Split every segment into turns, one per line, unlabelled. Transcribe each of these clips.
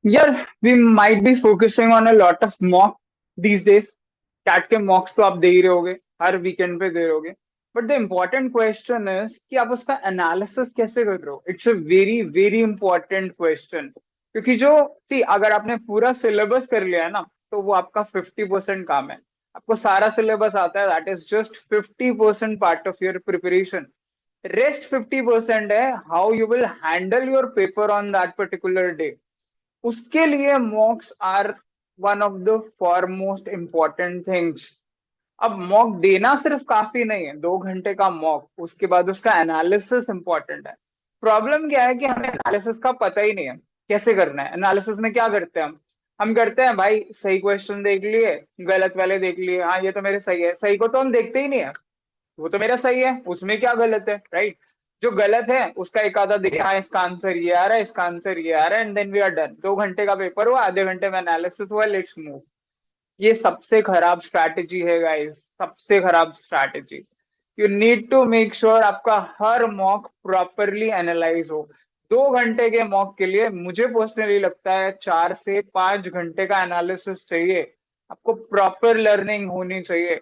यार, we might be focusing on a lot of mock these days. CAT के mocks तो आप दे ही रहे होगे, हर वीकेंड पे दे रहे होगे। But the important question is कि आप उसका एनालिसिस कैसे कर रहे हो। It's a very very important question, क्योंकि जो सी अगर आपने पूरा सिलेबस कर लिया है ना, तो वो आपका 50% काम है। आपको सारा सिलेबस आता है, that is just 50% part of your preparation. Rest 50% है how you will handle your paper on that particular day. उसके लिए mocks are one of the foremost important things. अब मॉक देना सिर्फ काफी नहीं है, 2 घंटे का मॉक, उसके बाद उसका एनालिसिस इंपॉर्टेंट है। प्रॉब्लम क्या है कि हमें एनालिसिस का पता ही नहीं है कैसे करना है। एनालिसिस में क्या करते हैं हम करते हैं भाई, सही क्वेश्चन देख लिए, गलत वाले देख लिए, हाँ ये तो मेरे सही है। सही को तो हम देखते ही नहीं है, वो तो मेरा सही है, उसमें क्या गलत है, राइट। जो गलत है उसका एक आधा देखिए, हाँ इसका आंसर ये आ रहा है, इसका आंसर ये आ रहा है, and then we are done. 2 घंटे का पेपर हुआ, आधे घंटे में एनालिसिस हुआ, लेट्स मूव। ये सबसे खराब स्ट्रैटेजी है गाइस, सबसे खराब strategy. You need to make sure आपका हर मॉक प्रॉपरली एनालाइज हो। 2 घंटे के मॉक के लिए मुझे पर्सनली लगता है 4 से 5 घंटे का एनालिसिस चाहिए। आपको प्रॉपर लर्निंग होनी चाहिए।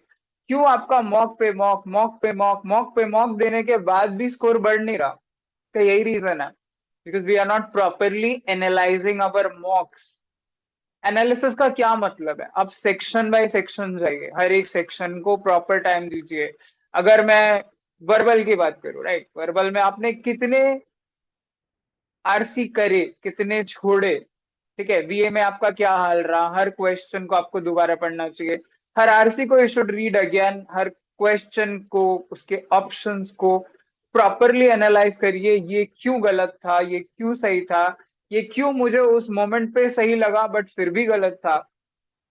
क्यों आपका मॉक पे मॉक, मॉक पे मॉक, मॉक पे मॉक देने के बाद भी स्कोर बढ़ नहीं रहा? तो यही रीजन है, because we are not properly analysing our mocks. Analysis का क्या मतलब है, अब सेक्शन बाय सेक्शन जाइए, हर एक सेक्शन को प्रॉपर टाइम दीजिए। अगर मैं वर्बल की बात करूं, राइट, वर्बल में आपने कितने आरसी करे, कितने छोड़े, ठीक है। बीए में आपका क्या हाल रहा, हर क्वेश्चन को आपको दोबारा पढ़ना चाहिए। हर आरसी को you should read again, her question को, उसके ऑप्शंस को प्रॉपरली एनालाइज करिए। ये क्यों गलत था, ये क्यों सही था, ये क्यों मुझे उस मोमेंट पे सही लगा बट फिर भी गलत था।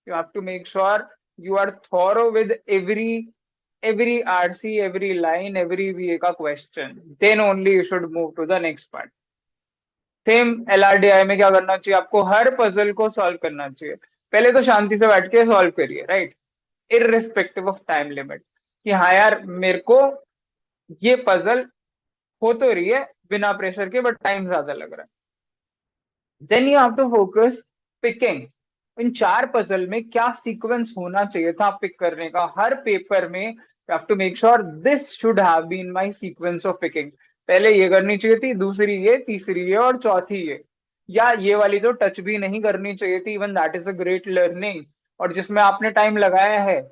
You have to make sure you are thorough with every RC, every line, every VA का question. Then only you should move to the next part. Same LRDI में क्या करना चाहिए, आपको हर पजल को सॉल्व करना चाहिए। पहले तो शांति से बैठ के सॉल्व करिए, right, irrespective of time limit. कि हाँ यार, मेरे को ये पजल हो तो रही है बिना प्रेशर के, बट टाइम ज्यादा लग रहा है। Then you have to focus picking. इन 4 पजल में क्या सीक्वेंस होना चाहिए था पिक करने का हर पेपर में। You have to make sure this should have been my sequence of picking. पहले ये करनी चाहिए थी, दूसरी ये, तीसरी ये, और चौथी ये। या ये वाली तो टच भी नहीं करनी चाहिए थी, even that is a great learning और जिसमें आपने टाइम लगाया है।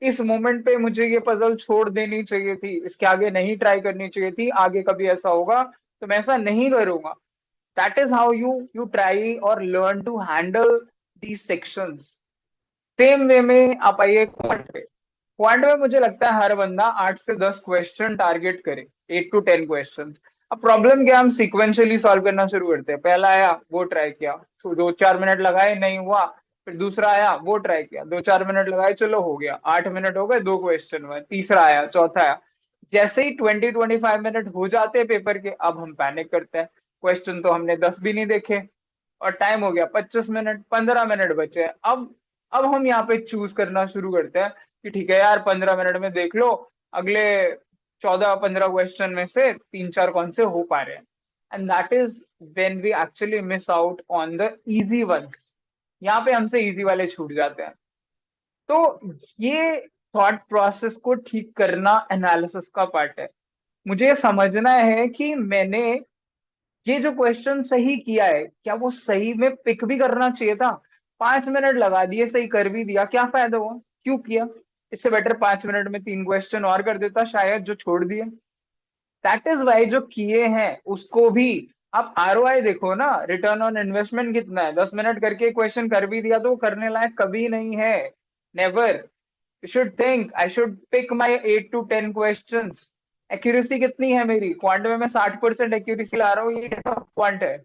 इस मोमेंट पे मुझे ये पजल छोड़ देनी चाहिए थी, इसके आगे नहीं ट्राई करनी चाहिए थी। आगे कभी ऐसा होगा तो मैं ऐसा नहीं करूंगा। That is how you try और learn to handle these sections. Same way में आप आइए क्वांट पे। क्वांट में मुझे लगता है हर बंदा 8 से 10 क्वेश्चन टारगेट करे, 8 to 10 क्वेश्चन। अब प्रॉब्लम क्या है, हम सिक्वेंशियली सॉल्व करना शुरू करते हैं। पहला आया वो ट्राई किया, तो 2-4 मिनट लगाए, नहीं हुआ। फिर दूसरा आया वो ट्राई किया, 2-4 मिनट लगाए, चलो हो गया, 8 मिनट हो गए, 2 क्वेश्चन हुए। तीसरा आया, चौथा आया। जैसे ही 20-25 मिनट हो जाते हैं पेपर के, अब हम पैनिक करते हैं। क्वेश्चन तो हमने 10 भी नहीं देखे, और टाइम हो गया 25 मिनट, 15 मिनट बचे हैं। अब हम यहाँ पे चूज करना शुरू करते हैं कि ठीक है यार, 15 मिनट में देख लो, अगले 14-15 क्वेश्चन में से 3-4 कौन से हो पा रहे हैं। And that is when we actually miss out on the easy ones. यहाँ पे हमसे इजी वाले छूट जाते हैं। तो ये थॉट प्रोसेस को ठीक करना एनालिसिस का पार्ट है। मुझे ये समझना है कि मैंने ये जो क्वेश्चन सही किया है, क्या वो सही में पिक भी करना चाहिए था? 5 मिनट लगा दिए, सही कर भी दिया, क्या फायदा हुआ, क्यों किया? इससे बेटर 5 मिनट में 3 क्वेश्चन और कर देता शायद, जो छोड़ दिए। दैट इज वाई जो किए हैं उसको भी आप ROI देखो ना, रिटर्न ऑन इन्वेस्टमेंट कितना है। 10 मिनट करके क्वेश्चन कर भी दिया तो वो करने लायक कभी नहीं है, never. You should think I should pick my 8 to 10 question. Accuracy कितनी है मेरी क्वांट में, मैं 60% एक्यूरेसी ला रहा हूँ, ये कैसा क्वांट है?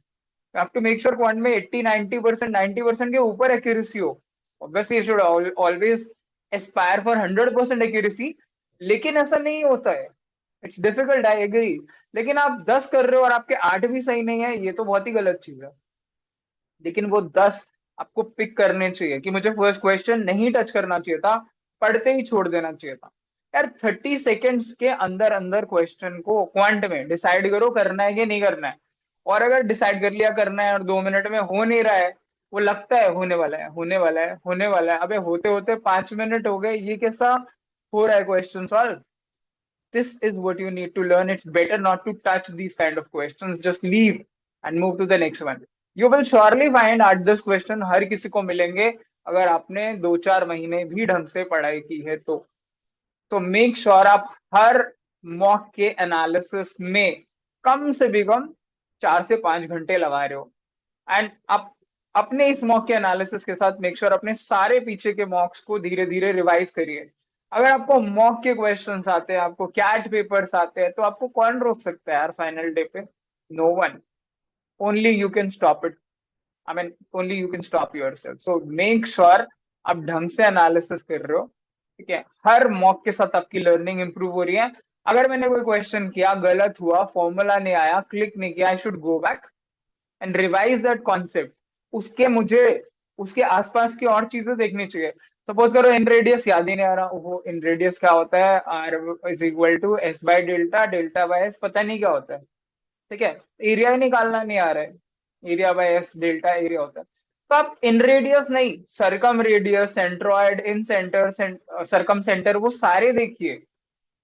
You have to make sure quant में 80-90%, 90% के ऊपर एक्यूरेसी हो। Obviously should always Aspire for 100% accuracy. लेकिन ऐसा नहीं होता है, इट्स डिफिकल्ट, आई एग्री। लेकिन आप 10 कर रहे हो और आपके 8 भी सही नहीं है, ये तो बहुत ही गलत चीज है। लेकिन वो 10 आपको पिक करने चाहिए कि मुझे फर्स्ट क्वेश्चन नहीं टच करना चाहिए था, पढ़ते ही छोड़ देना चाहिए था। यार 30 सेकेंड्स के अंदर अंदर क्वेश्चन को क्वांट में डिसाइड करो करना है कि नहीं करना है। और अगर डिसाइड कर लिया करना है और 2 मिनट में हो नहीं रहा है, वो लगता है होने वाला है, होने वाला है, होने वाला है, अबे होते होते 5 मिनट हो गए, ये कैसा हो रहा है question solve? This is what you need to learn. It's better not to touch these kind of questions. Just leave and move to the next one. You will surely find at this question हर किसी को मिलेंगे अगर आपने 2-4 महीने भी ढंग से पढ़ाई की है तो मेक श्योर आप हर मॉक के एनालिसिस में कम से भी कम 4 से 5 घंटे लगा रहे हो। एंड आप अपने इस मॉक के एनालिसिस के साथ मेक श्योर अपने सारे पीछे के मॉक्स को धीरे धीरे रिवाइज करिए। अगर आपको मॉक के क्वेश्चंस आते हैं, आपको कैट पेपर्स आते हैं, तो आपको कौन रोक सकता है यार फाइनल डे पे? No one. Only you can stop it. I mean only you can stop yourself. So make sure आप ढंग से एनालिसिस कर रहे हो, ठीक है? हर मॉक के साथ आपकी लर्निंग इंप्रूव हो रही है। अगर मैंने कोई क्वेश्चन किया, गलत हुआ, फॉर्मूला नहीं आया, क्लिक नहीं किया, I should go back and revise that concept. उसके मुझे उसके आसपास की और चीजें देखनी चाहिए। सपोज करो इन रेडियस याद ही नहीं आ रहा, वो इन रेडियस क्या होता है, R is equal to S by delta, delta by S पता नहीं क्या होता है, ठीक है? एरिया ही निकालना नहीं आ रहा है, area by S delta area होता है। तो आप इन रेडियस नहीं, सरकम रेडियस, सेंट्रॉइड, इन सेंटर, सरकम सेंटर, वो सारे देखिए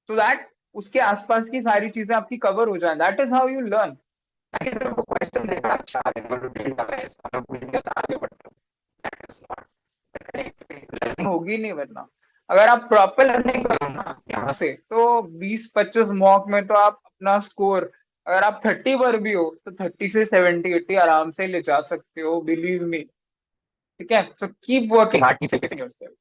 सो दैट उसके आसपास की सारी चीजें आपकी कवर हो जाए। That is how you learn. सिर्फ क्वेश्चन देखा, अच्छा डेल्टा बाय एस आगे बढ़ते हो, that is not learning होगी नहीं। वरना अगर आप प्रॉपर लर्निंग करो ना यहाँ से, तो 20-25 मॉक में तो आप अपना स्कोर, अगर आप 30 पर भी हो तो 30 से 70-80 आराम से ले जा सकते हो, बिलीव मी। ठीक है? So keep working hard, keep focusing yourself.